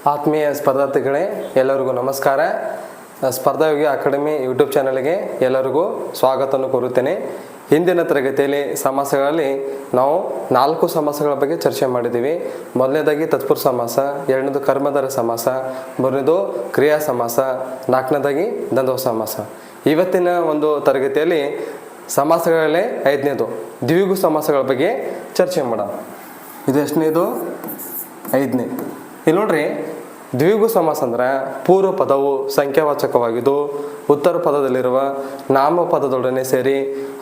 ಆತ್ಮೀಯ ಸ್ಪರ್ಧಾರ್ಥಿಗಳೇ, ಎಲ್ಲರಿಗೂ ನಮಸ್ಕಾರ. ಸ್ಪರ್ಧಾಯೋಗಿ ಅಕಾಡೆಮಿ ಯೂಟ್ಯೂಬ್ ಚಾನಲ್ಗೆ ಎಲ್ಲರಿಗೂ ಸ್ವಾಗತವನ್ನು ಕೋರುತ್ತೇನೆ. ಹಿಂದಿನ ತರಗತಿಯಲ್ಲಿ ಸಮಾಸಗಳಲ್ಲಿ ನಾವು 4 ಸಮಾಸಗಳ ಬಗ್ಗೆ ಚರ್ಚೆ ಮಾಡಿದ್ದೀವಿ. ಮೊದಲನೇದಾಗಿ ತತ್ಪುರುಷ ಸಮಾಸ, ಎರಡನೇದು ಕರ್ಮಧಾರಯ ಸಮಾಸ, ಮೂರನೇದು ಕ್ರಿಯಾ ಸಮಾಸ, ನಾಲ್ಕನೇದಾಗಿ ದ್ವಂದ್ವ ಸಮಾಸ. ಇವತ್ತಿನ ಒಂದು ತರಗತಿಯಲ್ಲಿ ಸಮಾಸಗಳಲ್ಲೇ 5ನೇದು ದ್ವಿಗು ಸಮಾಸಗಳ ಬಗ್ಗೆ ಚರ್ಚೆ ಮಾಡೋಣ. ಇದು ಎಷ್ಟನೇದು? 5ನೇ. ಇಲ್ಲಿ ನೋಡ್ರಿ, ದ್ವಿಗು ಸಮಾಸ ಅಂದ್ರೆ ಪೂರ್ವ ಪದವು ಸಂಖ್ಯಾವಾಚಕವಾಗಿದ್ದು ಉತ್ತರ ಪದದಲ್ಲಿರುವ ನಾಮಪದದೊಡನೆ ಸೇರಿ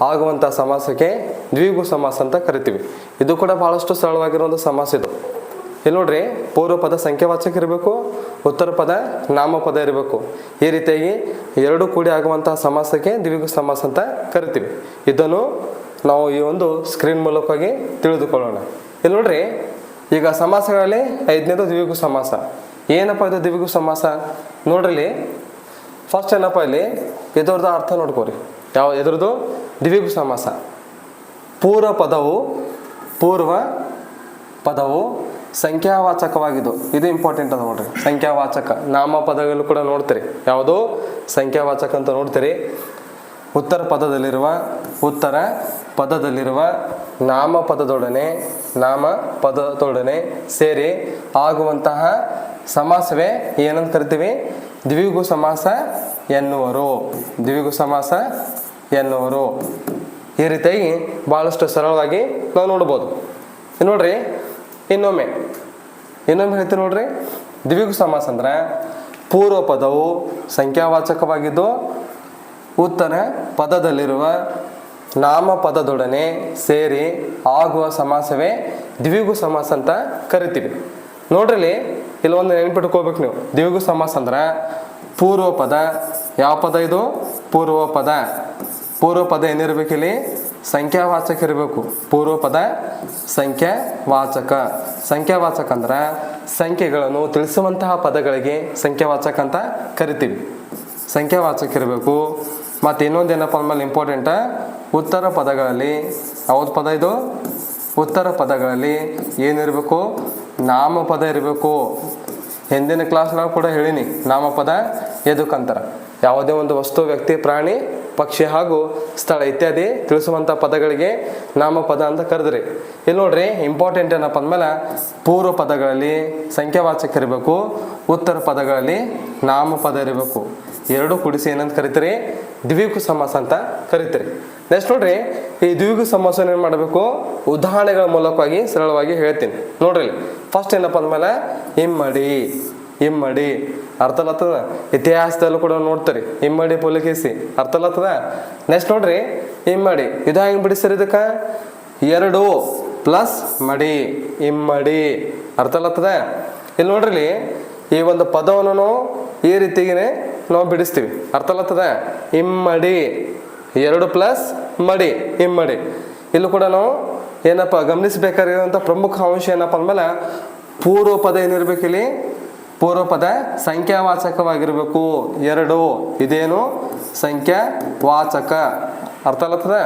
ಆಗುವಂಥ ಸಮಾಸಕ್ಕೆ ದ್ವಿಗು ಸಮಾಸ ಅಂತ ಕರಿತೀವಿ. ಇದು ಕೂಡ ಬಹಳಷ್ಟು ಸರಳವಾಗಿರೋ ಒಂದು ಸಮಾಸ ಇದು. ಇಲ್ಲಿ ನೋಡ್ರಿ, ಪೂರ್ವ ಪದ ಸಂಖ್ಯಾವಾಚಕ ಇರಬೇಕು, ಉತ್ತರ ಪದ ನಾಮಪದ ಇರಬೇಕು. ಈ ರೀತಿಯಾಗಿ ಎರಡು ಕೂಡಿ ಆಗುವಂತಹ ಸಮಾಸಕ್ಕೆ ದ್ವಿಗು ಸಮಾಸ ಅಂತ ಕರಿತೀವಿ. ಇದನ್ನು ನಾವು ಈ ಒಂದು ಸ್ಕ್ರೀನ್ ಮೂಲಕವಾಗಿ ತಿಳಿದುಕೊಳ್ಳೋಣ. ಇಲ್ಲಿ ನೋಡ್ರಿ, ಈಗ ಸಮಾಸಗಳಲ್ಲಿ 5ನೇದು ದ್ವಿಗು ಸಮಾಸ. ಏನಪ್ಪ ಇದು ದ್ವಿಗು ಸಮಾಸ? ನೋಡ್ರಿ, ಫಸ್ಟ್ ಏನಪ್ಪ ಇಲ್ಲಿ ಇದರದ್ದು ಅರ್ಥ ನೋಡ್ಕೋರಿ. ಎದ್ರದ್ದು ದ್ವಿಗು ಸಮಾಸ. ಪೂರ್ವ ಪದವು ಸಂಖ್ಯಾವಾಚಕವಾಗಿದ್ದು, ಇದು ಇಂಪಾರ್ಟೆಂಟ್ ಅದ ನೋಡ್ರಿ. ಸಂಖ್ಯಾವಾಚಕ ನಾಮಪದಗಳು ಕೂಡ ನೋಡ್ತೀರಿ, ಯಾವುದು ಸಂಖ್ಯಾವಾಚಕ ಅಂತ ನೋಡ್ತೀರಿ. ಉತ್ತರ ಪದದಲ್ಲಿರುವ ನಾಮಪದದೊಡನೆ ಸೇರಿ ಆಗುವಂತಹ ಸಮಾಸವೇ ಏನಂತ ಕರಿತೀವಿ? ದ್ವಿಗು ಸಮಾಸ ಎನ್ನುವರು. ಈ ರೀತಿಯಾಗಿ ಬಹಳಷ್ಟು ಸರಳವಾಗಿ ನಾವು ನೋಡ್ಬೋದು. ನೋಡ್ರಿ, ಇನ್ನೊಮ್ಮೆ ಹೇಳ್ತೀವಿ ನೋಡ್ರಿ. ದ್ವಿಗು ಸಮಾಸ ಅಂದ್ರೆ ಪೂರ್ವ ಪದವು ಸಂಖ್ಯಾವಾಚಕವಾಗಿದ್ದು ಉತ್ತರ ಪದದಲ್ಲಿರುವ ನಾಮಪದದೊಡನೆ ಸೇರಿ ಆಗುವ ಸಮಾಸವೇ ದ್ವಿಗು ಸಮಾಸ ಅಂತ ಕರಿತೀವಿ. ನೋಡ್ರಿ, ಇಲ್ಲೊಂದು ನೆನ್ಪಿಟ್ಕೋಬೇಕು ನೀವು. ದ್ವಿಗು ಸಮಾಸ ಅಂದ್ರೆ ಪೂರ್ವ ಪದ, ಯಾವ ಪದ ಇದು? ಪೂರ್ವ ಪದ ಏನಿರ್ಬೇಕು ಇಲ್ಲಿ? ಸಂಖ್ಯಾವಾಚಕ ಇರಬೇಕು. ಪೂರ್ವ ಪದ ಸಂಖ್ಯಾವಾಚಕ ಅಂದ್ರೆ ಸಂಖ್ಯೆಗಳನ್ನು ತಿಳಿಸುವಂತಹ ಪದಗಳಿಗೆ ಸಂಖ್ಯಾವಾಚಕ ಅಂತ ಕರಿತೀವಿ. ಸಂಖ್ಯಾವಾಚಕ ಇರಬೇಕು. ಮತ್ತು ಇನ್ನೊಂದೇನಪ್ಪ ಅಂದಮೇಲೆ ಇಂಪಾರ್ಟೆಂಟ, ಉತ್ತರ ಪದಗಳಲ್ಲಿ, ಯಾವ್ದು ಪದ ಇದು? ಉತ್ತರ ಪದಗಳಲ್ಲಿ ಏನಿರಬೇಕು? ನಾಮಪದ ಇರಬೇಕು. ಹಿಂದಿನ ಕ್ಲಾಸ್ನಾಗ ಕೂಡ ಹೇಳಿನಿ, ನಾಮಪದ ಎದಕ್ಕಂತಾರ? ಯಾವುದೇ ಒಂದು ವಸ್ತು, ವ್ಯಕ್ತಿ, ಪ್ರಾಣಿ, ಪಕ್ಷಿ ಹಾಗೂ ಸ್ಥಳ ಇತ್ಯಾದಿ ತಿಳಿಸುವಂಥ ಪದಗಳಿಗೆ ನಾಮಪದ ಅಂತ ಕರೆದ್ರಿ. ಇಲ್ಲಿ ನೋಡ್ರಿ, ಇಂಪಾರ್ಟೆಂಟ್ ಏನಪ್ಪ ಅಂದಮೇಲೆ ಪೂರ್ವ ಪದಗಳಲ್ಲಿ ಸಂಖ್ಯಾವಾಚಕ ಇರಬೇಕು, ಉತ್ತರ ಪದಗಳಲ್ಲಿ ನಾಮಪದ ಇರಬೇಕು. ಎರಡು ಕೂಡಿಸಿ ಏನಂತ ಕರಿತೀರಿ? ದ್ವಿಗು ಸಮಾಸ ಅಂತ ಕರಿತೀರಿ. ನೆಕ್ಸ್ಟ್ ನೋಡ್ರಿ, ಈ ದ್ವಿಗು ಸಮಾಸ ಏನು ಮಾಡಬೇಕು? ಉದಾಹರಣೆಗಳ ಮೂಲಕವಾಗಿ ಸರಳವಾಗಿ ಹೇಳ್ತೀನಿ. ನೋಡ್ರಿ, ಫಸ್ಟ್ ಏನಪ್ಪ ಅಂದಮೇಲೆ ಇಮ್ಮಡಿ ಅರ್ಥ ಆಗ್ತದ. ಇತಿಹಾಸದಲ್ಲೂ ಕೂಡ ನೋಡ್ತೀರಿ, ಇಮ್ಮಡಿ ಪುಲಕೇಸಿ ಅರ್ಥ ಆಗ್ತದ. ನೆಕ್ಸ್ಟ್ ನೋಡ್ರಿ, ಇಮ್ಮಡಿ ಇದು ಹೆಂಗೆ ಬಿಡಿಸ್ತಾರೆ? ಇದಕ್ಕೆ 2 ಪ್ಲಸ್ ಮಡಿ, ಇಮ್ಮಡಿ ಅರ್ಥ ಆಗ್ತದ. ಇಲ್ಲಿ ನೋಡ್ರಿ, ಈ ಒಂದು ಪದವನ್ನು ಈ ರೀತಿಗೆ ನಾವು ಬಿಡಿಸ್ತೀವಿ, ಅರ್ಥ ಆಗ್ತದ. ಇಮ್ಮಡಿ 2 ಪ್ಲಸ್ ಮಡಿ, ಇಮ್ಮಡಿ. ಇಲ್ಲೂ ಕೂಡ ನಾವು ಏನಪ್ಪ ಗಮನಿಸಬೇಕಾಗಿರುವಂಥ ಪ್ರಮುಖ ಅಂಶ ಏನಪ್ಪ ಅಂದಮೇಲೆ ಪೂರ್ವ ಪದ ಏನಿರ್ಬೇಕು ಇಲ್ಲಿ? ಪೂರ್ವ ಪದ ಸಂಖ್ಯಾವಾಚಕವಾಗಿರ್ಬೇಕು. 2 ಇದೇನು? ಸಂಖ್ಯಾವಾಚಕ ಅರ್ಥ ಆಗ್ತದ.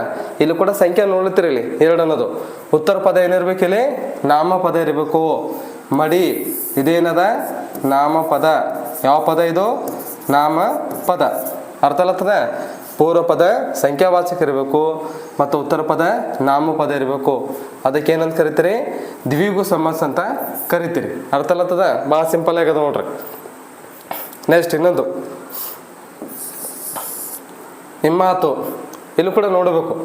ಇಲ್ಲಿ ಕೂಡ ಸಂಖ್ಯೆ ನೋಡ್ತೀರಿ, ಇಲ್ಲಿ 2 ಅನ್ನೋದು. ಉತ್ತರ ಪದ ಏನಿರ್ಬೇಕು ಇಲ್ಲಿ? ನಾಮಪದ ಇರಬೇಕು. ಮಡಿ ಇದೇನದ? ನಾಮಪದ. ಯಾವ ಪದ ಇದು? ನಾಮಪದ ಅರ್ಥ ಆಗ್ತದ. ಪೂರ್ವ ಪದ ಸಂಖ್ಯಾವಾಚಕ ಇರಬೇಕು ಮತ್ತು ಉತ್ತರ ಪದ ನಾಮಪದ ಇರಬೇಕು. ಅದಕ್ಕೆ ಏನಂತ ಕರಿತೀರಿ? ದ್ವಿಗು ಸಮಾಸ ಅಂತ ಕರಿತೀರಿ. ಅರ್ಥ ಆಗ್ತದ. ಭಾಳ ಸಿಂಪಲ್ ಆಗದ ನೋಡ್ರಿ. ನೆಕ್ಸ್ಟ್ ಇನ್ನೊಂದು ಹಿಮ್ಮಾತು. ಇಲ್ಲೂ ಕೂಡ ನೋಡಬೇಕು.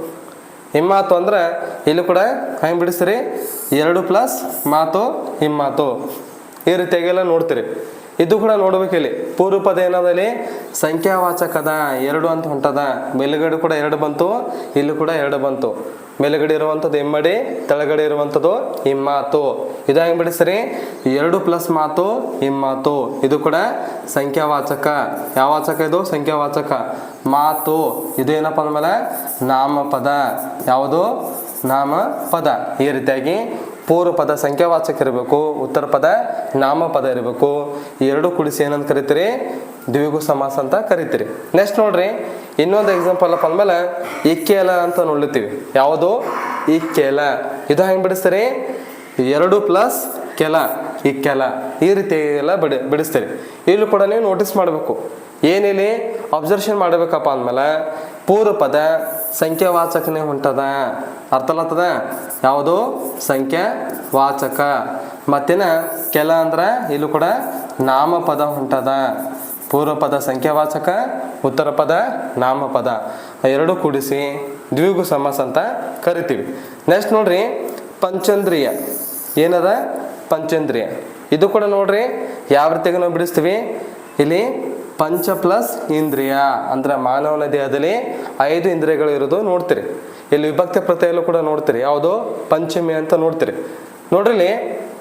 ಹಿಮ್ಮಾತು ಅಂದ್ರೆ ಇಲ್ಲೂ ಕೂಡ ಹೆಂಗೆ ಬಿಡಿಸ್ತೀರಿ? 2 ಪ್ಲಸ್ ಮಾತು, ಹಿಮ್ಮಾತು. ಈ ರೀತಿಯಾಗೆಲ್ಲ ನೋಡ್ತೀರಿ. ಇದು ಕೂಡ ನೋಡ್ಬೇಕು. ಇಲ್ಲಿ ಪೂರ್ವ ಪದ ಏನದಲ್ಲಿ? ಸಂಖ್ಯಾವಾಚಕದ 2 ಅಂತ ಹೊಂಟದ. ಮೇಲುಗಡೆ ಕೂಡ 2 ಬಂತು, ಇಲ್ಲಿ ಕೂಡ 2 ಬಂತು. ಮೇಲುಗಡೆ ಇರುವಂಥದ್ದು ಇಮ್ಮಡಿ, ತೆಳಗಡೆ ಇರುವಂಥದ್ದು ಹಿಮ್ಮಾತು. ಇದು ಹೆಂಗೆ ಬಿಡಿಸ್ರಿ? 2 ಪ್ಲಸ್ ಮಾತು, ಹಿಮ್ಮಾತು. ಇದು ಕೂಡ ಸಂಖ್ಯಾವಾಚಕ. ಯಾವ ವಾಚಕ ಇದು? ಸಂಖ್ಯಾವಾಚಕ. ಮಾತು ಇದು ಏನಪ್ಪ ಅಂದಮೇಲೆ ನಾಮಪದ. ಯಾವುದು? ನಾಮಪದ. ಈ ರೀತಿಯಾಗಿ ಪೂರ್ವ ಪದ ಸಂಖ್ಯಾವಾಚಕ ಇರಬೇಕು, ಉತ್ತರ ಪದ ನಾಮಪದ ಇರಬೇಕು. ಈ 2 ಕೂಡಿಸಿ ಏನಂತ ಕರಿತೀರಿ? ದ್ವಿಗು ಸಮಾಸ ಅಂತ ಕರಿತೀರಿ. ನೆಕ್ಸ್ಟ್ ನೋಡ್ರಿ, ಇನ್ನೊಂದು ಎಕ್ಸಾಂಪಲ್ ಅಪ್ಪ ಅಂದಮೇಲೆ ಇಕ್ಕೆಲ ಅಂತ ನೋಡ್ಲಿತ್ತೀವಿ. ಯಾವುದು? ಇಕ್ಕೆಲ. ಇದು ಹೆಂಗೆ ಬಿಡಿಸ್ತೀರಿ? 2 ಪ್ಲಸ್ ಕೆಲ. ಇಕ್ಕೆಲ ಈ ರೀತಿ ಎಲ್ಲ ಬಿಡಿಸ್ತೀರಿ. ಇಲ್ಲೂ ಕೂಡ ನೀವು ನೋಟಿಸ್ ಮಾಡಬೇಕು. ಏನಿಲ್ಲಿ ಅಬ್ಸರ್ವೇಷನ್ ಮಾಡಬೇಕಪ್ಪ ಅಂದಮೇಲೆ ಪೂರ್ವ ಪದ ಸಂಖ್ಯಾವಾಚಕನೇ ಹೊಂಟದ. ಅರ್ಥ ಆಗ್ತದ? ಯಾವುದು ಸಂಖ್ಯಾವಾಚಕ. ಮತ್ತಿನ ಕೆಲ ಅಂದ್ರೆ ಇಲ್ಲೂ ಕೂಡ ನಾಮಪದ ಹೊಂಟದ. ಪೂರ್ವ ಪದ ಸಂಖ್ಯಾವಾಚಕ, ಉತ್ತರ ಪದ ನಾಮಪದ, ಎರಡು ಕೂಡಿಸಿ ದ್ವಿಗು ಸಮಾಸ ಅಂತ ಕರಿತೀವಿ. ನೆಕ್ಸ್ಟ್ ನೋಡ್ರಿ ಪಂಚೇಂದ್ರಿಯ. ಏನದ ಪಂಚೇಂದ್ರಿಯ? ಇದು ಕೂಡ ನೋಡ್ರಿ ಯಾವ ರೀತಿಯಾಗಿ ನಾವು ಬಿಡಿಸ್ತೀವಿ. ಇಲ್ಲಿ ಪಂಚ ಪ್ಲಸ್ ಇಂದ್ರಿಯ ಅಂದ್ರೆ ಮಾನವನ ದೇಹದಲ್ಲಿ 5 ಇಂದ್ರಿಯಗಳು ಇರೋದು ನೋಡ್ತೀರಿ. ಇಲ್ಲಿ ವಿಭಕ್ತಿ ಪ್ರತ್ಯಯಲ್ಲೂ ಕೂಡ ನೋಡ್ತೀರಿ. ಯಾವುದು ಪಂಚಮಿ ಅಂತ ನೋಡ್ತೀರಿ. ನೋಡ್ರಿ ಇಲ್ಲಿ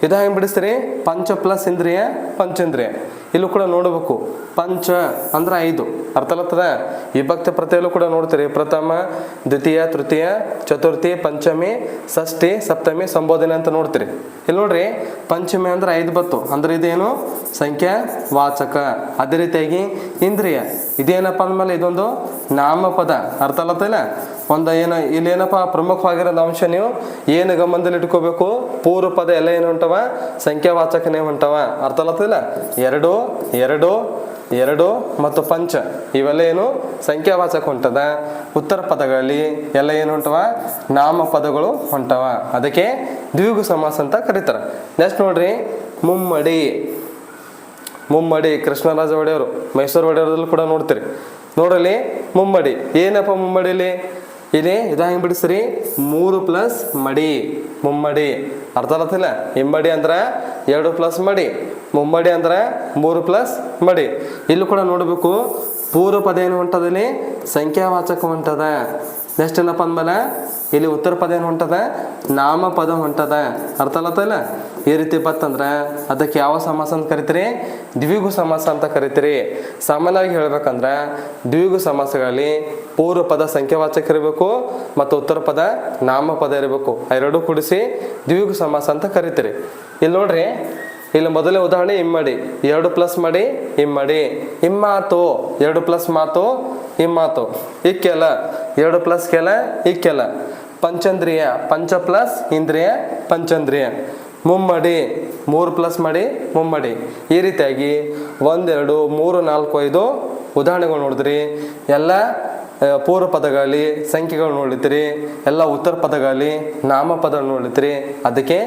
ಇದು ಹೆಂಗೆ ಬಿಡಿಸ್ತೀರಿ? ಪಂಚ ಪ್ಲಸ್ ಇಂದ್ರಿಯ ಪಂಚೇಂದ್ರಿಯ. ಇಲ್ಲೂ ಕೂಡ ನೋಡಬೇಕು. ಪಂಚ ಅಂದ್ರೆ 5. ಅರ್ಥ ಆಗ್ತದ? ವಿಭಕ್ತಿ ಪ್ರತ್ಯಯಲ್ಲೂ ಕೂಡ ನೋಡ್ತೀರಿ. ಪ್ರಥಮ, ದ್ವಿತೀಯ, ತೃತೀಯ, ಚತುರ್ಥಿ, ಪಂಚಮಿ, ಷಷ್ಠಿ, ಸಪ್ತಮಿ, ಸಂಬೋಧನೆ ಅಂತ ನೋಡ್ತೀರಿ. ಇಲ್ಲಿ ನೋಡ್ರಿ ಪಂಚಮಿ ಅಂದ್ರೆ 5 ಬತ್ತು ಅಂದ್ರೆ ಇದೇನು ಸಂಖ್ಯಾವಾಚಕ. ಅದೇ ರೀತಿಯಾಗಿ ಇಂದ್ರಿಯ ಇದೇನಪ್ಪ ಅಂದಮೇಲೆ ಇದೊಂದು ನಾಮಪದ. ಅರ್ಥ ಆಗತ್ತಲ್ಲ? ಒಂದು ಏನು ಇಲ್ಲೇನಪ್ಪ ಪ್ರಮುಖವಾಗಿರೋದು ಅಂಶ ನೀವು ಏನು ಗಮನದಲ್ಲಿ ಇಟ್ಕೋಬೇಕು. ಪೂರ್ವ ಪದ ಎಲ್ಲ ಏನು ಹೊಂಟವ ಸಂಖ್ಯಾವಾಚಕನೇ ಹೊಂಟವ. ಅರ್ಥ ಆಗತ್ತಲ್ಲ? ಎರಡು ಎರಡು ಎರಡು ಮತ್ತು ಪಂಚ ಇವೆಲ್ಲ ಏನು ಸಂಖ್ಯಾವಾಚಕ ಹೊಂಟದ. ಉತ್ತರ ಪದಗಳಲ್ಲಿ ಎಲ್ಲ ಏನು ಹೊಂಟವ ನಾಮಪದಗಳು ಹೊಂಟವ. ಅದಕ್ಕೆ ದ್ವಿಗು ಸಮಾಸ ಅಂತ ಕರೀತಾರೆ. ನೆಕ್ಸ್ಟ್ ನೋಡ್ರಿ ಮುಮ್ಮಡಿ. ಮುಮ್ಮಡಿ ಕೃಷ್ಣರಾಜ ಒಡೆಯವರು, ಮೈಸೂರು ಒಡೆಯವ್ರಲ್ಲೂ ಕೂಡ ನೋಡ್ತೀರಿ. ನೋಡ್ರಲ್ಲಿ ಮುಮ್ಮಡಿ ಏನಪ್ಪ ಮುಮ್ಮಡಿಲಿ? ಇಲ್ಲಿ ಇದಂಗೆ ಬಿಡಿಸ್ರಿ 3 ಪ್ಲಸ್ ಮಡಿ ಮುಮ್ಮಡಿ. ಅರ್ಥ ಆಗತ್ತಿಲ್ಲ? ಇಮ್ಮಡಿ ಅಂದ್ರೆ 2 ಪ್ಲಸ್ ಮಡಿ, ಮುಮ್ಮಡಿ ಅಂದ್ರೆ 3 ಪ್ಲಸ್ ಮಡಿ. ಇಲ್ಲೂ ಕೂಡ ನೋಡಬೇಕು ಪೂರ್ವ ಪದ ಏನು ಹೊಂಟದಲ್ಲಿ ಸಂಖ್ಯಾವಾಚಕ ಹೊಂಟದ. ನೆಕ್ಸ್ಟ್ ಏನಪ್ಪ ಅಂದ್ಮೇಲೆ ಇಲ್ಲಿ ಉತ್ತರ ಪದ ಏನು ಹೊಂಟದ ನಾಮಪದ ಹೊಂಟದ. ಅರ್ಥ ಆಗತ್ತಲ್ಲ? ಈ ರೀತಿ ಬತ್ತಂದ್ರೆ ಅದಕ್ಕೆ ಯಾವ ಸಮಾಸ ಅಂತ ಕರಿತೀರಿ? ದ್ವಿಗು ಸಮಾಸ ಅಂತ ಕರಿತೀರಿ. ಸಾಮಾನ್ಯವಾಗಿ ಹೇಳ್ಬೇಕಂದ್ರೆ ದ್ವಿಗು ಸಮಾಸಗಳಲ್ಲಿ ಪೂರ್ವ ಪದ ಸಂಖ್ಯಾವಾಚಕ ಇರಬೇಕು ಮತ್ತು ಉತ್ತರ ಪದ ನಾಮಪದ ಇರಬೇಕು. ಎರಡೂ ಕೂಡಿಸಿ ದ್ವಿಗು ಸಮಾಸ ಅಂತ ಕರಿತೀರಿ. ಇಲ್ಲಿ ನೋಡ್ರಿ ಇಲ್ಲಿ ಮೊದಲೇ ಉದಾಹರಣೆ ಇಮ್ಮಡಿ 2 ಪ್ಲಸ್ ಮಡಿ ಇಮ್ಮಡಿ. ಇಮ್ಮಾತು 2 ಪ್ಲಸ್ ಮಾತು ಇಮ್ಮಾತು. ಇಕ್ಕೆಲ 2 ಪ್ಲಸ್ ಕೆಲ ಇಕ್ಕೆಲ. ಪಂಚೇಂದ್ರಿಯ ಪಂಚ ಪ್ಲಸ್ ಇಂದ್ರಿಯ ಪಂಚೇಂದ್ರಿಯ. ಮುಮ್ಮಡಿ 3 ಪ್ಲಸ್ ಮಡಿ ಮುಮ್ಮಡಿ. ಈ ರೀತಿಯಾಗಿ 1 2 3 4 5 ಉದಾಹರಣೆಗಳು ನೋಡಿದ್ರಿ. ಎಲ್ಲ ಪೂರ್ವ ಪದಗಳಲ್ಲಿ ಸಂಖ್ಯೆಗಳು ನೋಡ್ಲಿತ್ತೀರಿ. ಎಲ್ಲ ಉತ್ತರ ಪದಗಳಲ್ಲಿ ನಾಮಪದ ನೋಡ್ಲಿತ್ತೀರಿ. ಅದಕ್ಕೆ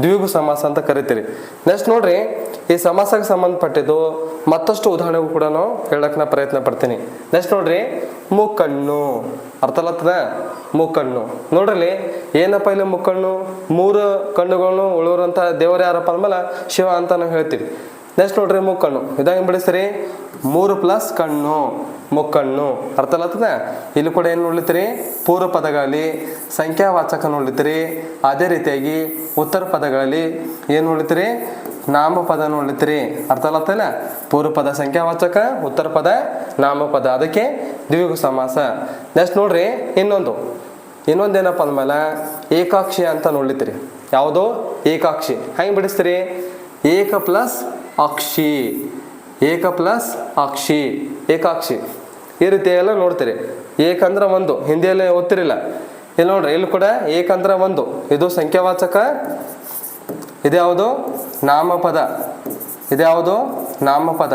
ದ್ವಿಗು ಸಮಾಸ ಅಂತ ಕರಿತೀರಿ. ನೆಕ್ಸ್ಟ್ ನೋಡ್ರಿ ಈ ಸಮಾಸಕ್ಕೆ ಸಂಬಂಧಪಟ್ಟಿದ್ದು ಮತ್ತಷ್ಟು ಉದಾಹರಣೆಗಳು ಕೂಡ ನಾವು ಹೇಳಕ್ಕೆ ನಾ ಪ್ರಯತ್ನ ಪಡ್ತೀನಿ. ನೆಕ್ಸ್ಟ್ ನೋಡ್ರಿ ಮುಕ್ಕಣ್ಣು. ಅರ್ಥ ಆಗ್ತದ? ಮುಕ್ಕಣ್ಣು ನೋಡ್ರಿ ಏನಪ್ಪ ಇಲ್ಲಿ ಮುಕ್ಕಣ್ಣು 3 ಕಣ್ಣುಗಳನ್ನು ಉಳುವಂಥ ದೇವರು ಯಾರಪ್ಪ ಅಂದ್ಮೇಲೆ ಶಿವ ಅಂತ ನಾವು ಹೇಳ್ತೀವಿ. ನೆಕ್ಸ್ಟ್ ನೋಡ್ರಿ ಮುಕ್ಕಣ್ಣು ಇದಂಗೆ ಬಿಡಿಸ್ರಿ 3 ಪ್ಲಸ್ ಕಣ್ಣು ಮುಕ್ಕಣ್ಣು. ಅರ್ಥ ಆಗ್ತದ? ಇಲ್ಲಿ ಕೂಡ ಏನು ನೋಡ್ಲಿತ್ತೀರಿ ಪೂರ್ವ ಪದಗಳಲ್ಲಿ ಸಂಖ್ಯಾವಾಚಕ ನೋಡ್ಲಿತ್ತೀರಿ. ಅದೇ ರೀತಿಯಾಗಿ ಉತ್ತರ ಪದಗಳಲ್ಲಿ ಏನು ನೋಡ್ಲಿತ್ತೀರಿ ನಾಮಪದ ನೋಡ್ಲಿತ್ತೀರಿ. ಅರ್ಥ ಆಗ್ತಲ್ಲ? ಪೂರ್ವ ಪದ ಸಂಖ್ಯಾವಾಚಕ, ಉತ್ತರ ಪದ ನಾಮಪದ. ಅದಕ್ಕೆ ದ್ವಿಗು ಸಮಾಸ. ನೆಕ್ಸ್ಟ್ ನೋಡ್ರಿ ಇನ್ನೊಂದೇನಪ್ಪ ಅಂದ್ಮೇಲೆ ಏಕಾಕ್ಷಿ ಅಂತ ನೋಡ್ಲಿತ್ತೀರಿ. ಯಾವುದು ಏಕಾಕ್ಷಿ? ಹೆಂಗೆ ಬಿಡಿಸ್ತೀರಿ? ಏಕ ಪ್ಲಸ್ ಅಕ್ಷಿ ಏಕ ಪ್ಲಸ್ ಅಕ್ಷಿ ಏಕಾಕ್ಷಿ ಈ ರೀತಿ ಎಲ್ಲ ನೋಡ್ತೀರಿ. ಏಕಂದ್ರೆ 1 ಹಿಂದಿಯಲ್ಲಿ ಓದ್ತಿರಿಲ್ಲ. ಇಲ್ಲಿ ನೋಡ್ರಿ ಇಲ್ಲಿ ಕೂಡ ಏಕಂದ್ರೆ 1 ಇದು ಸಂಖ್ಯಾವಾಚಕ, ಇದ್ಯಾವುದು ನಾಮಪದ, ಇದ್ಯಾವುದು ನಾಮಪದ.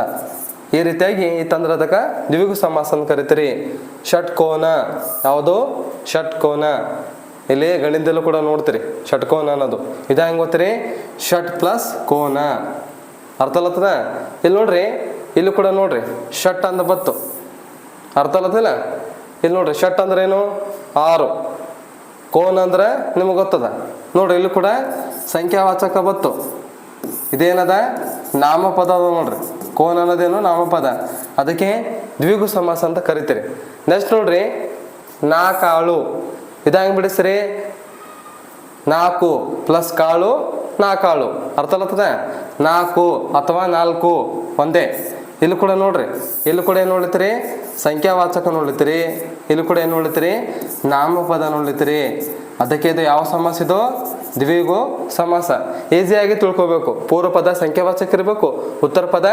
ಈ ರೀತಿಯಾಗಿ ಈ ತಂದ್ರದಕ್ಕೆ ದ್ವಿಗು ಸಮಾಸ ಅಂತ ಕರಿತೀರಿ. ಷಟ್ಕೋನ ಯಾವುದು ಷಟ್ಕೋನ. ಇಲ್ಲಿ ಗಣಿತದಲ್ಲೂ ಕೂಡ ನೋಡ್ತೀರಿ ಷಟ್ಕೋನ ಅನ್ನೋದು. ಇದು ಹೆಂಗೆ ಗೊತ್ತೀರಿ? ಷಟ್ ಪ್ಲಸ್ ಕೋನ. ಅರ್ಥ ಆಗ್ತದ? ಇಲ್ಲಿ ನೋಡ್ರಿ ಇಲ್ಲಿ ಕೂಡ ನೋಡ್ರಿ ಷಟ್ ಅಂತ ಬತ್ತು. ಅರ್ಥ ಆಗ್ತದಿಲ್ಲ? ಇಲ್ಲಿ ನೋಡ್ರಿ ಷಟ್ ಅಂದ್ರೆ ಏನು 6, ಕೋನ ಅಂದ್ರೆ ನಿಮಗೆ ಗೊತ್ತದ. ನೋಡ್ರಿ ಇಲ್ಲಿ ಕೂಡ ಸಂಖ್ಯಾವಾಚಕ ಬತ್ತು. ಇದೇನದ ನಾಮಪದ ಅದ ನೋಡ್ರಿ. ಕೋನ ಅನ್ನೋದೇನು ನಾಮಪದ. ಅದಕ್ಕೆ ದ್ವಿಗು ಸಮಾಸ ಅಂತ ಕರಿತೀರಿ. ನೆಕ್ಸ್ಟ್ ನೋಡ್ರಿ ನಾಕಾಳು. ಇದು ಹೆಂಗೆ ಬಿಡಿಸ್ರಿ? 4 ಪ್ಲಸ್ ಕಾಳು ನಾಕಾಳು. ಅರ್ಥ ಆಗ್ತದ? 4 ಅಥವಾ 4 ಒಂದೇ. ಇಲ್ಲಿ ಕೂಡ ನೋಡ್ರಿ ಇಲ್ಲಿ ಕೂಡ ಏನು ನೋಡ್ಲಿತ್ತೀರಿ ಸಂಖ್ಯಾವಾಚಕ ನೋಡ್ಲಿತ್ತೀರಿ. ಇಲ್ಲಿ ಕೂಡ ಏನು ನೋಡ್ಲಿತ್ತೀರಿ ನಾಮಪದ ನೋಡ್ಲಿತ್ತೀರಿ. ಅದಕ್ಕೆ ಇದು ಯಾವ ಸಮಾಸ? ಇದು ದ್ವಿಗು ಸಮಾಸ. ಈಸಿಯಾಗಿ ತಿಳ್ಕೊಬೇಕು. ಪೂರ್ವ ಪದ ಸಂಖ್ಯಾವಾಚಕ ಇರಬೇಕು, ಉತ್ತರ ಪದ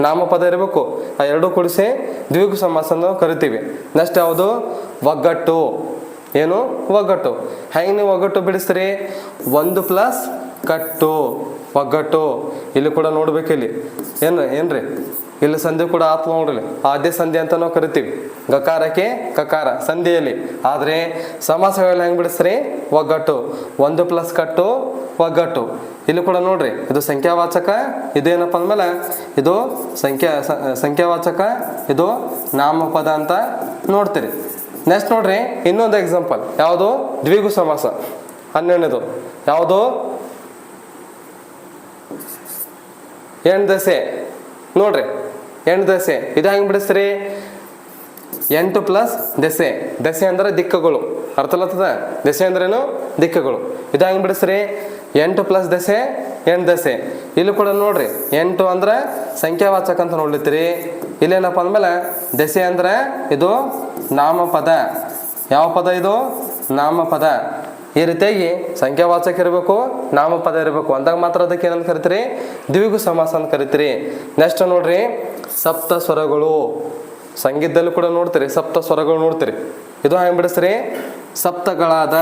ನಾಮಪದ ಇರಬೇಕು. ಆ ಎರಡೂ ಕೂಡಿಸಿ ದ್ವಿಗು ಸಮಾಸ ಕರಿತೀವಿ. ನೆಕ್ಸ್ಟ್ ಯಾವುದು? ಒಗ್ಗಟ್ಟು. ಏನು ಒಗ್ಗಟ್ಟು? ಹೆಂಗೆ ನೀವು ಒಗ್ಗಟ್ಟು ಬಿಡಿಸ್ತೀರಿ? 1 ಪ್ಲಸ್ ಕಟ್ಟು ಒಗ್ಗಟ್ಟು. ಇಲ್ಲಿ ಕೂಡ ನೋಡ್ಬೇಕು, ಇಲ್ಲಿ ಏನ್ರಿ ಇಲ್ಲಿ ಸಂಧಿ ಕೂಡ ಆತ್ಮ ನೋಡ್ರಿ, ಆದ್ಯ ಸಂಧಿ ಅಂತ ನಾವು ಕರಿತೀವಿ. ಗಕಾರಕ್ಕೆ ಕಕಾರ ಸಂಧಿಯಲ್ಲಿ. ಆದರೆ ಸಮಾಸಗಳಲ್ಲಿ ಹೆಂಗೆ ಬಿಡಿಸ್ರಿ? ಒಗ್ಗಟ್ಟು. 1 ಪ್ಲಸ್ ಕಟ್ಟು ಒಗ್ಗಟ್ಟು. ಇಲ್ಲಿ ಕೂಡ ನೋಡ್ರಿ, ಇದು ಸಂಖ್ಯಾವಾಚಕ, ಇದೇನಪ್ಪ ಅಂದಮೇಲೆ ಇದು ಸಂಖ್ಯಾವಾಚಕ, ಇದು ನಾಮಪದ ಅಂತ ನೋಡ್ತೀರಿ. ನೆಕ್ಸ್ಟ್ ನೋಡ್ರಿ ಇನ್ನೊಂದು ಎಕ್ಸಾಂಪಲ್, ಯಾವುದು? ದ್ವಿಗು ಸಮಾಸ. 12ನೇದು ಯಾವುದು? ಎಂಟು ನೋಡ್ರಿ, 8 ದಸೆ. ಇದು ಹೆಂಗೆ ಬಿಡಿಸ್ರಿ? 8 ಪ್ಲಸ್ ದಸೆ. ದಸೆ ಅಂದ್ರೆ ದಿಕ್ಕುಗಳು, ಅರ್ಥ ಆಗ್ತದ? ದಸೆ ಅಂದ್ರೇನು? ದಿಕ್ಕುಗಳು. ಇದು ಹೆಂಗೆ ಬಿಡಿಸ್ರಿ? 8 ಪ್ಲಸ್ ದಸೆ 8 ದಸೆ. ಇಲ್ಲಿ ಕೂಡ ನೋಡ್ರಿ, 8 ಅಂದ್ರೆ ಸಂಖ್ಯಾವಾಚಕ ಅಂತ ನೋಡ್ಲಿತ್ತೀರಿ. ಇಲ್ಲೇನಪ್ಪ ಅಂದಮೇಲೆ ದಸೆ ಅಂದ್ರೆ ಇದು ನಾಮಪದ. ಯಾವ ಪದ ಇದು? ನಾಮಪದ. ಈ ರೀತಿಯಾಗಿ ಸಂಖ್ಯಾವಾಚಕ ಇರಬೇಕು, ನಾಮಪದ ಇರಬೇಕು, ಅಂದಾಗ ಮಾತ್ರ ಅದಕ್ಕೆ ಏನಂತ ಕರಿತೀರಿ? ದ್ವಿಗು ಸಮಾಸ ಅಂತ ಕರಿತೀರಿ. ನೆಕ್ಸ್ಟ್ ನೋಡ್ರಿ, ಸಪ್ತ ಸ್ವರಗಳು. ಸಂಗೀತದಲ್ಲೂ ಕೂಡ ನೋಡ್ತೀರಿ, ಸಪ್ತ ಸ್ವರಗಳು ನೋಡ್ತೀರಿ. ಇದು ಹೆಂಗೆ ಬಿಡಿಸ್ರಿ? ಸಪ್ತಗಳಾದ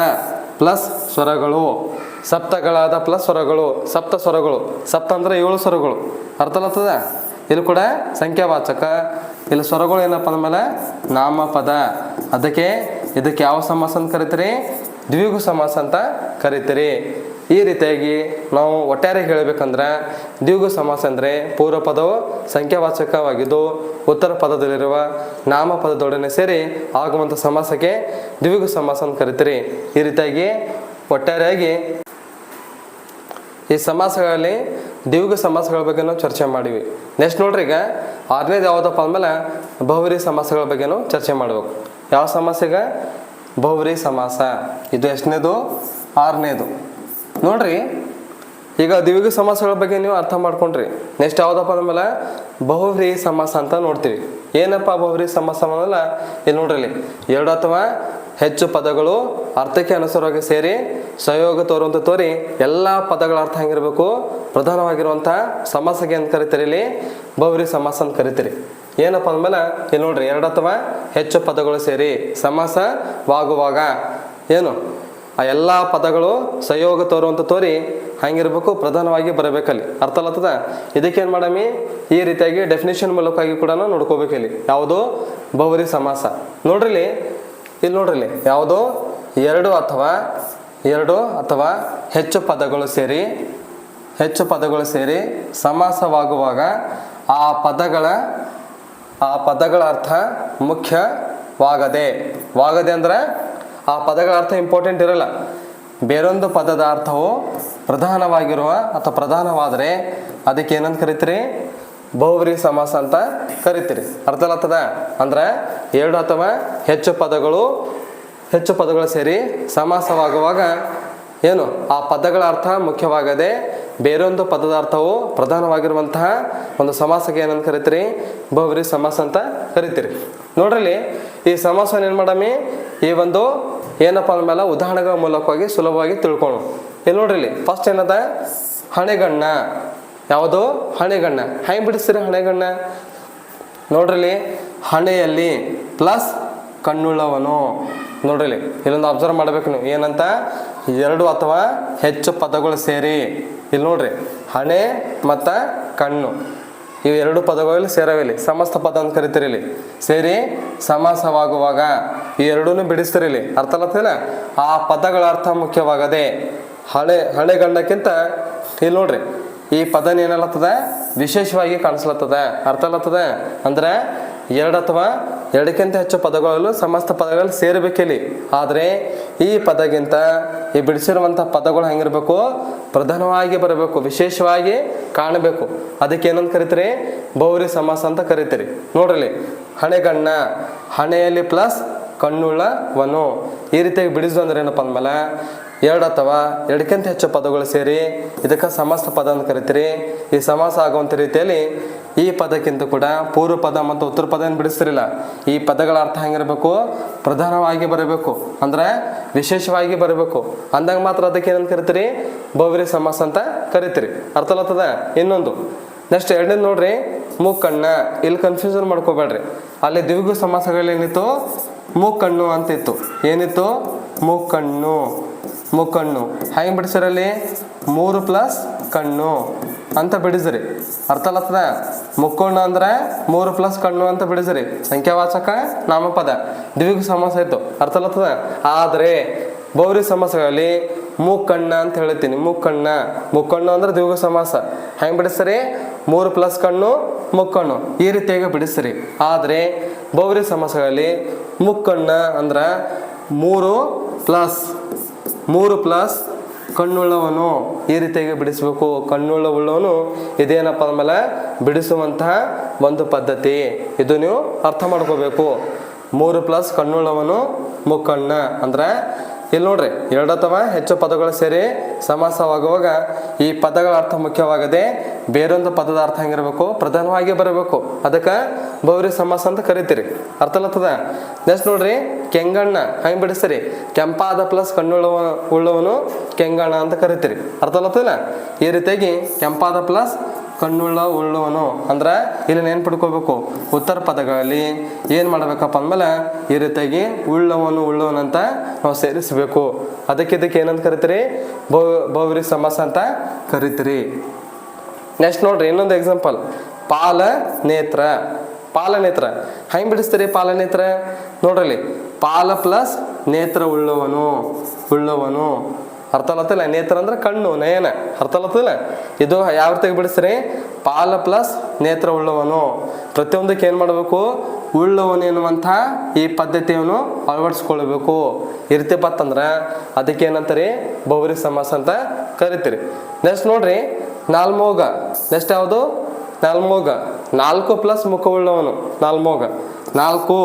ಪ್ಲಸ್ ಸ್ವರಗಳು. ಸಪ್ತಗಳಾದ ಪ್ಲಸ್ ಸ್ವರಗಳು. ಸಪ್ತ ಸ್ವರಗಳು. ಸಪ್ತ ಅಂದ್ರೆ 7 ಸ್ವರಗಳು, ಅರ್ಥ ಆಗ್ತದ? ಇಲ್ಲಿ ಕೂಡ ಸಂಖ್ಯಾವಾಚಕ, ಇಲ್ಲಿ ಸ್ವರಗಳು ಏನಪ್ಪ ಅಂದಮೇಲೆ ನಾಮಪದ. ಅದಕ್ಕೆ ಇದಕ್ಕೆ ಯಾವ ಸಮಾಸ ಅಂತ ಕರಿತೀರಿ? ದ್ವಿಗು ಸಮಾಸ ಅಂತ ಕರಿತೀರಿ. ಈ ರೀತಿಯಾಗಿ ನಾವು ಒಟ್ಟಾರೆ ಹೇಳಬೇಕಂದ್ರೆ ದ್ವಿಗು ಸಮಾಸ ಅಂದರೆ ಪೂರ್ವ ಪದವು ಸಂಖ್ಯಾವಾಚಕವಾಗಿದ್ದು ಉತ್ತರ ಪದದಲ್ಲಿರುವ ನಾಮಪದದೊಡನೆ ಸೇರಿ ಆಗುವಂಥ ಸಮಾಸಕ್ಕೆ ದ್ವಿಗು ಸಮಾಸ ಅಂತ ಕರಿತೀರಿ. ಈ ರೀತಿಯಾಗಿ ಒಟ್ಟಾರೆಯಾಗಿ ಈ ಸಮಾಸಗಳಲ್ಲಿ ದ್ವಿಗು ಸಮಾಸಗಳ ಬಗ್ಗೆ ನಾವು ಚರ್ಚೆ ಮಾಡಿವಿ. ನೆಕ್ಸ್ಟ್ ನೋಡ್ರಿ, ಈಗ 6ನೇದು ಯಾವುದಪ್ಪ ಅಂದಮೇಲೆ ಬಹುವ್ರೀಹಿ ಸಮಾಸಗಳ ಬಗ್ಗೆ ನಾವು ಚರ್ಚೆ ಮಾಡಬೇಕು. ಯಾವ ಸಮಾಸ? ಬಹುವ್ರೀಹಿ ಸಮಾಸ. ಇದು ಎಷ್ಟನೇದು? 6ನೇದು. ನೋಡ್ರಿ, ಈಗ ದ್ವಿಗು ಸಮಾಸಗಳ ಬಗ್ಗೆ ನೀವು ಅರ್ಥ ಮಾಡ್ಕೊಂಡ್ರಿ. ನೆಕ್ಸ್ಟ್ ಯಾವುದಪ್ಪ ಅಂದಮೇಲೆ ಬಹುವ್ರೀಹಿ ಸಮಾಸ ಅಂತ ನೋಡ್ತೀವಿ. ಏನಪ್ಪ ಬಹುವ್ರೀಹಿ ಸಮಾಸ ಅನ್ನೋದಲ್ಲ, ಇಲ್ಲಿ ನೋಡ್ರಿ, ಇಲ್ಲಿ 2 ಅಥವಾ ಹೆಚ್ಚು ಪದಗಳು ಅರ್ಥಕ್ಕೆ ಅನುಸಾರವಾಗಿ ಸೇರಿ ಸಹಯೋಗ ತೋರುವಂತ ತೋರಿ ಎಲ್ಲ ಪದಗಳ ಅರ್ಥ ಹೆಂಗಿರ್ಬೇಕು? ಪ್ರಧಾನವಾಗಿರುವಂಥ ಸಮಾಸಕ್ಕೆ ಅಂತ ಕರಿತೀರಿ, ಇಲ್ಲಿ ಬಹುವ್ರೀಹಿ ಸಮಾಸ ಅಂತ ಕರಿತೀರಿ. ಏನಪ್ಪ ಅಂದಮೇಲೆ ಇಲ್ಲಿ ನೋಡ್ರಿ, 2 ಅಥವಾ ಹೆಚ್ಚು ಪದಗಳು ಸೇರಿ ಸಮಾಸವಾಗುವಾಗ ಏನು ಆ ಎಲ್ಲ ಪದಗಳು ಸಹಯೋಗ ತೋರುವಂಥ ತೋರಿ ಹಂಗಿರ್ಬೇಕು, ಪ್ರಧಾನವಾಗಿ ಬರಬೇಕಲ್ಲಿ, ಅರ್ಥ ಆಗ್ತದ? ಇದಕ್ಕೇನು ಮಾಡಮಿ? ಈ ರೀತಿಯಾಗಿ ಡೆಫಿನೇಷನ್ ಮೂಲಕವಾಗಿ ಕೂಡ ನಾವು ನೋಡ್ಕೋಬೇಕಿಲ್ಲಿ. ಯಾವುದು? ಬಹುವ್ರೀಹಿ ಸಮಾಸ. ನೋಡ್ರಿ ಇಲ್ಲಿ ನೋಡ್ರಿ, ಯಾವುದು? 2 ಅಥವಾ ಹೆಚ್ಚು ಪದಗಳು ಸೇರಿ ಸಮಾಸವಾಗುವಾಗ ಆ ಪದಗಳ ಅರ್ಥ ಮುಖ್ಯವಾಗದೆ ಅಂದ್ರೆ ಆ ಪದಗಳ ಅರ್ಥ ಇಂಪಾರ್ಟೆಂಟ್ ಇರಲ್ಲ. ಬೇರೊಂದು ಪದದ ಅರ್ಥವು ಪ್ರಧಾನವಾಗಿರುವ ಅಥವಾ ಪ್ರಧಾನವಾದರೆ ಅದಕ್ಕೆ ಏನಂತ ಕರಿತೀರಿ? ಬಹುವ್ರೀಹಿ ಸಮಾಸ ಅಂತ ಕರಿತೀರಿ. ಅರ್ಥ ಆಗ್ತದ? ಅಂದ್ರೆ 2 ಅಥವಾ ಹೆಚ್ಚು ಪದಗಳು ಸೇರಿ ಸಮಾಸವಾಗುವಾಗ ಏನು ಆ ಪದಗಳ ಅರ್ಥ ಮುಖ್ಯವಾಗದೆ ಬೇರೊಂದು ಪದದ ಅರ್ಥವು ಪ್ರಧಾನವಾಗಿರುವಂತಹ ಒಂದು ಸಮಾಸಕ್ಕೆ ಏನಂತ ಕರಿತೀರಿ? ಬಹುವ್ರೀಹಿ ಸಮಾಸ ಅಂತ ಕರಿತೀರಿ. ನೋಡ್ರಿ, ಈ ಸಮಾಸವನ್ನು ಏನು ಮಾಡಮಿ? ಈ ಒಂದು ಏನಪ್ಪ ಅಂದಮೇಲೆ ಉದಾಹರಣೆಗಳ ಮೂಲಕವಾಗಿ ಸುಲಭವಾಗಿ ತಿಳ್ಕೊಳ್ಳೋಣ. ಇಲ್ಲಿ ನೋಡ್ರಿ, ಫಸ್ಟ್ ಏನದ? ಹಣೆಗಣ್ಣ. ಯಾವುದು? ಹಣೆಗಣ್ಣ. ಹೆಂಗೆ ಬಿಡಿಸ್ತೀರಿ ಹಣೆಗಣ್ಣ? ನೋಡ್ರಿ, ಹಣೆಯಲ್ಲಿ ಪ್ಲಸ್ ಕಣ್ಣುಳ್ಳವನು. ನೋಡ್ರಿ, ಇಲ್ಲೊಂದು ಅಬ್ಸರ್ವ್ ಮಾಡ್ಬೇಕು ನೀವು, ಏನಂತ? 2 ಅಥವಾ ಹೆಚ್ಚು ಪದಗಳು ಸೇರಿ. ಇಲ್ಲಿ ನೋಡ್ರಿ, ಹಣೆ ಮತ್ತು ಕಣ್ಣು ಇವು 2 ಪದಗಳಲ್ಲಿ ಸೇರವಿಲ್ಲಿ ಸಮಸ್ತ ಪದ ಅಂತ ಕರಿತೀರಿ. ಇಲ್ಲಿ ಸೇರಿ ಸಮಾಸವಾಗುವಾಗ ಈ 2 ಬಿಡಿಸ್ತೀರಿ. ಇಲ್ಲಿ ಅರ್ಥ ಆಗ್ತದಿಲ್ಲ? ಆ ಪದಗಳ ಅರ್ಥ ಮುಖ್ಯವಾಗದೆ ಹಣೆಗಣ್ಣಕ್ಕಿಂತ ಇಲ್ಲಿ ನೋಡ್ರಿ, ಈ ಪದನ ಏನಲ್ಲತ್ತದ? ವಿಶೇಷವಾಗಿ ಕಾಣಿಸ್ಲತ್ತದ. ಅರ್ಥ ಆಗ್ತದ? ಅಂದ್ರೆ 2 ಅಥವಾ 2ಕ್ಕಿಂತ ಹೆಚ್ಚು ಪದಗಳಲ್ಲೂ ಸಮಸ್ತ ಪದಗಳಲ್ಲಿ ಸೇರಬೇಕಿಲ್ಲಿ. ಆದರೆ ಈ ಪದಗಿಂತ ಈ ಬಿಡಿಸಿರುವಂಥ ಪದಗಳು ಹೆಂಗಿರ್ಬೇಕು? ಪ್ರಧಾನವಾಗಿ ಬರಬೇಕು, ವಿಶೇಷವಾಗಿ ಕಾಣಬೇಕು. ಅದಕ್ಕೆ ಏನಂತ ಕರಿತೀರಿ? ಬಹುವ್ರೀಹಿ ಸಮಾಸ ಅಂತ ಕರಿತೀರಿ. ನೋಡ್ರಿ, ಹಣೆಗಣ್ಣ, ಹಣೆಯಲ್ಲಿ ಪ್ಲಸ್ ಕಣ್ಣುಳ್ಳವನು. ಈ ರೀತಿಯಾಗಿ ಬಿಡಿಸು ಅಂದ್ರೆ ಏನಪ್ಪ ಅಂದಮೇಲೆ 2 ಅಥವಾ 2ಕ್ಕಿಂತ ಹೆಚ್ಚು ಪದಗಳು ಸೇರಿ ಇದಕ್ಕೆ ಸಮಸ್ತ ಪದ ಅಂತ ಕರಿತೀರಿ. ಈ ಸಮಾಸ ಆಗುವಂಥ ರೀತಿಯಲ್ಲಿ ಈ ಪದಕ್ಕಿಂತ ಕೂಡ ಪೂರ್ವ ಪದ ಮತ್ತು ಉತ್ತರ ಪದ ಏನು ಬಿಡಿಸ್ತಿರಲಿಲ್ಲ, ಈ ಪದಗಳ ಅರ್ಥ ಹೆಂಗಿರಬೇಕು? ಪ್ರಧಾನವಾಗಿ ಬರಬೇಕು, ಅಂದ್ರೆ ವಿಶೇಷವಾಗಿ ಬರಬೇಕು. ಅಂದಾಗ ಮಾತ್ರ ಅದಕ್ಕೆ ಏನಂತ ಕರಿತೀರಿ? ಬಹುವ್ರೀಹಿ ಸಮಾಸ ಅಂತ ಕರಿತೀರಿ. ಅರ್ಥ ಆಗ್ತದ? ಇನ್ನೊಂದು ನೆಕ್ಸ್ಟ್ 2ನೇದು ನೋಡ್ರಿ, ಮೂಕಣ್ಣ. ಇಲ್ಲಿ ಕನ್ಫ್ಯೂಷನ್ ಮಾಡ್ಕೋಬೇಡ್ರಿ. ಅಲ್ಲಿ ದ್ವಿಗು ಸಮಾಸಗಳೇನಿತ್ತು? ಮೂಕಣ್ಣು ಅಂತಿತ್ತು. ಏನಿತ್ತು? ಮೂಕಣ್ಣು. ಹೆಂಗೆ ಬಿಡಿಸಿರಲ್ಲಿ? 3 ಪ್ಲಸ್ ಕಣ್ಣು ಅಂತ ಬಿಡಿಸ್ರಿ. ಅರ್ಥ ಆಗ್ತದ? ಮುಕ್ಕೋಣ ಅಂದ್ರೆ 3 ಪ್ಲಸ್ ಕಣ್ಣು ಅಂತ ಬಿಡಿಸ್ರಿ. ಸಂಖ್ಯಾವಾಚಕ ನಾಮಪದ ದ್ವಿಗು ಸಮಾಸ ಆಯ್ತು. ಅರ್ಥ ಆಗ್ತದ? ಆದರೆ ಬಹುವ್ರೀ ಸಮಾಸಗಳಲ್ಲಿ ಮುಕ್ಕಣ್ಣ ಅಂತ ಹೇಳ್ತೀನಿ. ಮುಕ್ಕಣ್ಣು ಅಂದ್ರೆ ದ್ವಿಗು ಸಮಾಸ. ಹೆಂಗೆ ಬಿಡಿಸ್ರಿ? 3 ಪ್ಲಸ್ ಕಣ್ಣು ಮುಕ್ಕಣ್ಣು ಈ ರೀತಿಯಾಗಿ ಬಿಡಿಸ್ರಿ. ಆದರೆ ಬಹುವ್ರೀ ಸಮಾಸಗಳಲ್ಲಿ ಮುಕ್ಕಣ್ಣ ಅಂದ್ರೆ 3 ಪ್ಲಸ್ ಕಣ್ಣುಳ್ಳವನು ಈ ರೀತಿಯಾಗಿ ಬಿಡಿಸಬೇಕು. ಕಣ್ಣುಳ್ಳವನು ಇದೇನಪ್ಪ ಅಂದಮೇಲೆ ಬಿಡಿಸುವಂತಹ ಒಂದು ಪದ್ಧತಿ. ಇದು ನೀವು ಅರ್ಥ ಮಾಡ್ಕೋಬೇಕು. 3 ಪ್ಲಸ್ ಕಣ್ಣುಳ್ಳವನು ಮುಕ್ಕಣ್ಣ ಅಂದ್ರೆ ಇಲ್ಲಿ ನೋಡ್ರಿ, 2 ಅಥವಾ ಹೆಚ್ಚು ಪದಗಳು ಸೇರಿ ಸಮಾಸವಾಗುವಾಗ ಈ ಪದಗಳ ಅರ್ಥ ಮುಖ್ಯವಾಗದೆ ಬೇರೊಂದು ಪದದ ಅರ್ಥ ಹೆಂಗಿರಬೇಕು? ಪ್ರಧಾನವಾಗಿ ಬರಬೇಕು. ಅದಕ್ಕೆ ಬಹುವ್ರೀ ಸಮಾಸ ಅಂತ ಕರಿತೀರಿ. ಅರ್ಥ ಆಗ್ತದ? ನೆಕ್ಸ್ಟ್ ನೋಡ್ರಿ, ಕೆಂಗಣ್ಣ ಹೆಂಗೆ ಬಿಡಿಸ್ತೀರಿ? ಕೆಂಪಾದ ಪ್ಲಸ್ ಉಳ್ಳವನು ಕೆಂಗಣ್ಣ ಅಂತ ಕರಿತೀರಿ. ಅರ್ಥ ಆಗ್ತದ? ಈ ರೀತಿಯಾಗಿ ಕೆಂಪಾದ ಪ್ಲಸ್ ಉಳ್ಳವನು ಅಂದ್ರೆ ಇಲ್ಲಿ ನೆನ್ಪಿಡ್ಕೋಬೇಕು. ಉತ್ತರ ಪದಗಳಲ್ಲಿ ಏನು ಮಾಡಬೇಕಪ್ಪ ಅಂದಮೇಲೆ ಈ ರೀತಿಯಾಗಿ ಉಳ್ಳವನಂತ ನಾವು ಸೇರಿಸಬೇಕು. ಇದಕ್ಕೆ ಏನಂತ ಕರಿತೀರಿ? ಬಹುವ್ರೀ ಸಮಾಸ ಅಂತ ಕರಿತೀರಿ. ನೆಕ್ಸ್ಟ್ ನೋಡ್ರಿ, ಇನ್ನೊಂದು ಎಕ್ಸಾಂಪಲ್, ಪಾಲನೇತ್ರ ಹೆಂಗೆ ಬಿಡಿಸ್ತೀರಿ? ಪಾಲನೇತ್ರ ನೋಡ್ರಲ್ಲಿ, ಪಾಲ ಪ್ಲಸ್ ನೇತ್ರ ಉಳ್ಳವನು ಅರ್ಥ ಆಗತ್ತಿಲ್ಲ? ನೇತ್ರ ಅಂದ್ರೆ ಕಣ್ಣು, ನಯನ. ಅರ್ಥ ಆಗತ್ತಿಲ್ಲ? ಇದು ಯಾವ ರೀತಿಯಾಗಿ ಬಿಡಿಸ್ರಿ? ಪಾಲ ಪ್ಲಸ್ ನೇತ್ರ ಉಳ್ಳವನು. ಪ್ರತಿಯೊಂದಕ್ಕೆ ಏನು ಮಾಡಬೇಕು? ಉಳ್ಳವನು ಎನ್ನುವಂಥ ಈ ಪದ್ಧತಿಯನ್ನು ಅಳವಡಿಸ್ಕೊಳ್ಬೇಕು. ಈ ರೀತಿ ಬತ್ತಂದ್ರೆ ಅದಕ್ಕೆ ಏನಂತಾರೆ? ಬಹುವ್ರೀ ಸಮಾಸ ಅಂತ ಕರಿತೀರಿ. ನೆಕ್ಸ್ಟ್ ನೋಡ್ರಿ, ನಾಲ್ಮೋಗ. ನೆಕ್ಸ್ಟ್ ಯಾವುದು? ನಾಲ್ಮೋಗ. 4 ಪ್ಲಸ್ ಮುಖವುಳ್ಳವನು. 4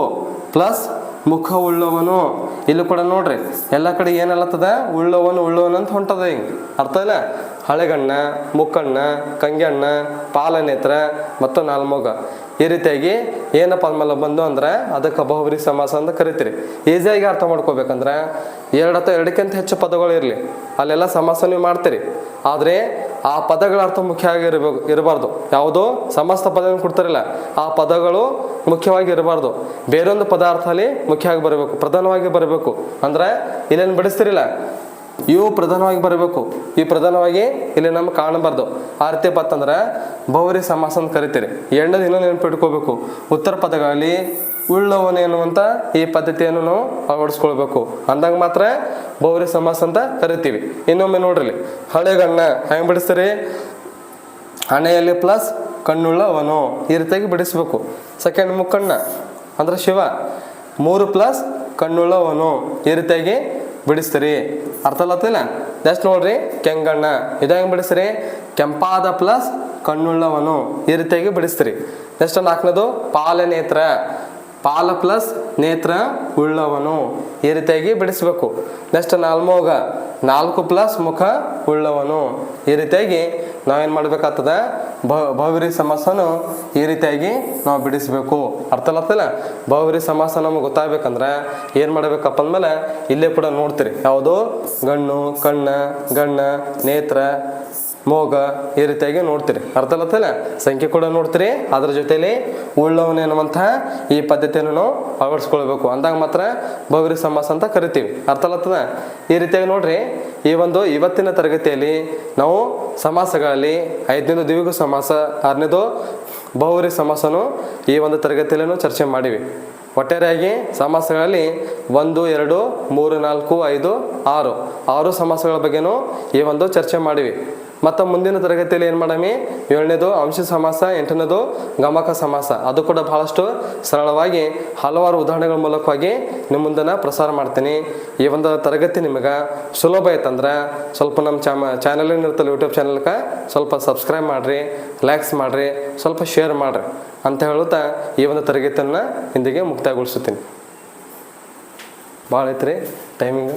ಪ್ಲಸ್ ಮುಖವುಳ್ಳವನು. ಇಲ್ಲಿ ಕೂಡ ನೋಡ್ರಿ, ಎಲ್ಲ ಕಡೆ ಏನಲ್ಲತ್ತದ? ಉಳ್ಳವನು ಅಂತ ಹೊಂಟದ. ಹಿಂಗೆ ಅರ್ಥ ಇಲ್ಲ? ಹಳೆಗಣ್ಣ, ಮುಕ್ಕಣ್ಣ, ಕಂಗೆಣ್ಣ, ಪಾಲನೇತ್ರ ಮತ್ತು ನಾಲ್ಮೋಗ ಈ ರೀತಿಯಾಗಿ ಏನಪ್ಪ ಅಂದ್ಮೇಲೆ ಬಂದು ಅಂದ್ರೆ ಅದಕ್ಕೆ ಬಹುವ್ರೀ ಸಮಾಸ ಅಂತ ಕರಿತೀರಿ. ಈಸಿಯಾಗಿ ಅರ್ಥ ಮಾಡ್ಕೋಬೇಕಂದ್ರೆ 2 ಅಥವಾ 2ಕ್ಕಿಂತ ಹೆಚ್ಚು ಪದಗಳು ಇರಲಿ, ಅಲ್ಲೆಲ್ಲ ಸಮಾಸ ನೀವು ಮಾಡ್ತೀರಿ. ಆದರೆ ಆ ಪದಗಳ ಅರ್ಥ ಮುಖ್ಯವಾಗಿ ಇರಬಾರ್ದು. ಯಾವುದೋ ಸಮಸ್ತ ಪದಗಳನ್ನು ಕೊಡ್ತಾರಲ್ಲ, ಆ ಪದಗಳು ಮುಖ್ಯವಾಗಿ ಇರಬಾರ್ದು. ಬೇರೊಂದು ಪದಾರ್ಥ ಅಲ್ಲಿ ಮುಖ್ಯವಾಗಿ ಬರಬೇಕು, ಪ್ರಧಾನವಾಗಿ ಬರಬೇಕು. ಅಂದ್ರೆ ಇಲ್ಲೇನು ಬಿಡಿಸ್ತಿರಿಲ್ಲ, ಇವು ಪ್ರಧಾನವಾಗಿ ಬರಬೇಕು. ಈ ಪ್ರಧಾನವಾಗಿ ಇಲ್ಲಿ ನಮ್ಗೆ ಕಾಣಬಾರ್ದು. ಆ ರೀತಿ ಬತ್ತಂದ್ರೆ ಬಹುವ್ರೀ ಸಮಾಸ ಅಂತ ಕರಿತೀರಿ. ಎರಡನೇದು ಇನ್ನೊಂದು ನೆನಪಿಟ್ಕೋಬೇಕು, ಉತ್ತರ ಪದಗಳಲ್ಲಿ ಉಳ್ಳವನು ಎನ್ನುವಂಥ ಈ ಪದ್ಧತಿಯನ್ನು ನಾವು ಅಳವಡಿಸ್ಕೊಳ್ಬೇಕು. ಅಂದಾಗ ಮಾತ್ರ ಬಹುವ್ರೀ ಸಮಾಸ ಅಂತ ಕರಿತೀವಿ. ಇನ್ನೊಮ್ಮೆ ನೋಡ್ರಿ, ಹಳೆಗಣ್ಣ ಹೆಂಗೆ ಬಿಡಿಸ್ತೀರಿ? ಹಣೆಯಲ್ಲಿ ಪ್ಲಸ್ ಕಣ್ಣುಳ್ಳವನು ಈ ರೀತಿಯಾಗಿ ಬಿಡಿಸ್ಬೇಕು. ಸೆಕೆಂಡ್, ಮುಕ್ಕಣ್ಣ ಅಂದ್ರೆ ಶಿವ, 3 ಪ್ಲಸ್ ಕಣ್ಣುಳ್ಳವನು ಈ ರೀತಿಯಾಗಿ ಬಿಡಿಸ್ತೀರಿ. ಅರ್ಥ ಆಗತ್ತಿಲ್ಲ? ನೆಕ್ಸ್ಟ್ ನೋಡ್ರಿ, ಕೆಂಗಣ್ಣ. ಇದು ಹೆಂಗೆ ಬಿಡಿಸ್ರಿ? ಕೆಂಪಾದ ಪ್ಲಸ್ ಕಣ್ಣುಳ್ಳವನು ಈ ರೀತಿಯಾಗಿ ಬಿಡಿಸ್ತೀರಿ. ನೆಕ್ಸ್ಟ್ 4ನೇದು, ಪಾಲನೇತ್ರ. ಪಾಲ ಪ್ಲಸ್ ನೇತ್ರ ಉಳ್ಳವನು ಈ ರೀತಿಯಾಗಿ ಬಿಡಿಸ್ಬೇಕು. ನೆಕ್ಸ್ಟ್ ನಾಲ್ಮೋಗ. 4 ಪ್ಲಸ್ ಮುಖ ಉಳ್ಳವನು ಈ ರೀತಿಯಾಗಿ ನಾವೇನು ಮಾಡ್ಬೇಕಾಗ್ತದ? ಬಹುವ್ರೀ ಸಮಾಸನು ಈ ರೀತಿಯಾಗಿ ನಾವು ಬಿಡಿಸ್ಬೇಕು. ಅರ್ಥ ಆಗ್ತಲ್ಲ? ಬಹುವ್ರೀ ಸಮಾಸ ನಮಗೆ ಗೊತ್ತಾಗಬೇಕಂದ್ರೆ ಏನು ಮಾಡಬೇಕಪ್ಪ ಅಂದಮೇಲೆ ಇಲ್ಲೇ ಕೂಡ ನೋಡ್ತೀರಿ. ಯಾವುದು? ಗಣ್ಣು, ಕಣ್ಣ, ಗಣ್ಣ, ನೇತ್ರ, ಮೋಗ ಈ ರೀತಿಯಾಗಿ ನೋಡ್ತೀರಿ. ಅರ್ಥ ಆಗತ್ತಲ್ಲ? ಸಂಖ್ಯೆ ಕೂಡ ನೋಡ್ತೀರಿ. ಅದ್ರ ಜೊತೆಲಿ ಉಳ್ಳವನು ಎನ್ನುವಂತಹ ಈ ಪದ್ಧತಿಯನ್ನು ನಾವು ಅಳವಡಿಸ್ಕೊಳ್ಬೇಕು. ಅಂದಾಗ ಮಾತ್ರ ಬಹುವ್ರೀ ಸಮಾಸ ಅಂತ ಕರಿತೀವಿ. ಅರ್ಥ ಆಗತ್ತದ? ಈ ರೀತಿಯಾಗಿ ನೋಡ್ರಿ, ಈ ಒಂದು ಇವತ್ತಿನ ತರಗತಿಯಲ್ಲಿ ನಾವು ಸಮಾಸಗಳಲ್ಲಿ 5ನೇದು ದ್ವಿಗು ಸಮಾಸ, 6ನೇದು ಬಹುವ್ರೀ ಸಮಾಸನು ಈ ಒಂದು ತರಗತಿಯಲ್ಲೂ ಚರ್ಚೆ ಮಾಡಿವಿ. ಒಟ್ಟಾರೆಯಾಗಿ ಸಮಾಸಗಳಲ್ಲಿ 1, 2, 3, 4, 5, 6 ಸಮಾಸಗಳ ಬಗ್ಗೆನೂ ಈ ಒಂದು ಚರ್ಚೆ ಮಾಡಿವಿ. ಮತ್ತು ಮುಂದಿನ ತರಗತಿಯಲ್ಲಿ ಏನು ಮಾಡಮಿ? 7ನೇದು ಅಂಶ ಸಮಾಸ, 8ನೇದು ಗಮಕ ಸಮಾಸ. ಅದು ಕೂಡ ಬಹಳಷ್ಟು ಸರಳವಾಗಿ ಹಲವಾರು ಉದಾಹರಣೆಗಳ ಮೂಲಕವಾಗಿ ನಿಮ್ಮ ಮುಂದೆ ಪ್ರಸಾರ ಮಾಡ್ತೀನಿ. ಈ ಒಂದು ತರಗತಿ ನಿಮಗೆ ಸುಲಭ ಆಯ್ತಂದ್ರೆ ಸ್ವಲ್ಪ ನಮ್ಮ ಚಾನಲ್ ಏನಿರ್ತಲ್ಲ, ಯೂಟ್ಯೂಬ್ ಚಾನಲ್ಗೆ ಸ್ವಲ್ಪ ಸಬ್ಸ್ಕ್ರೈಬ್ ಮಾಡಿರಿ, ಲೈಕ್ಸ್ ಮಾಡಿರಿ, ಸ್ವಲ್ಪ ಶೇರ್ ಮಾಡಿರಿ ಅಂತ ಹೇಳುತ್ತಾ ಈ ಒಂದು ತರಗತಿಯನ್ನು ಇಂದಿಗೆ ಮುಕ್ತಾಯಗೊಳಿಸುತ್ತೀನಿ. ಭಾಳ ಐತ್ರಿ ಟೈಮಿಂಗ್.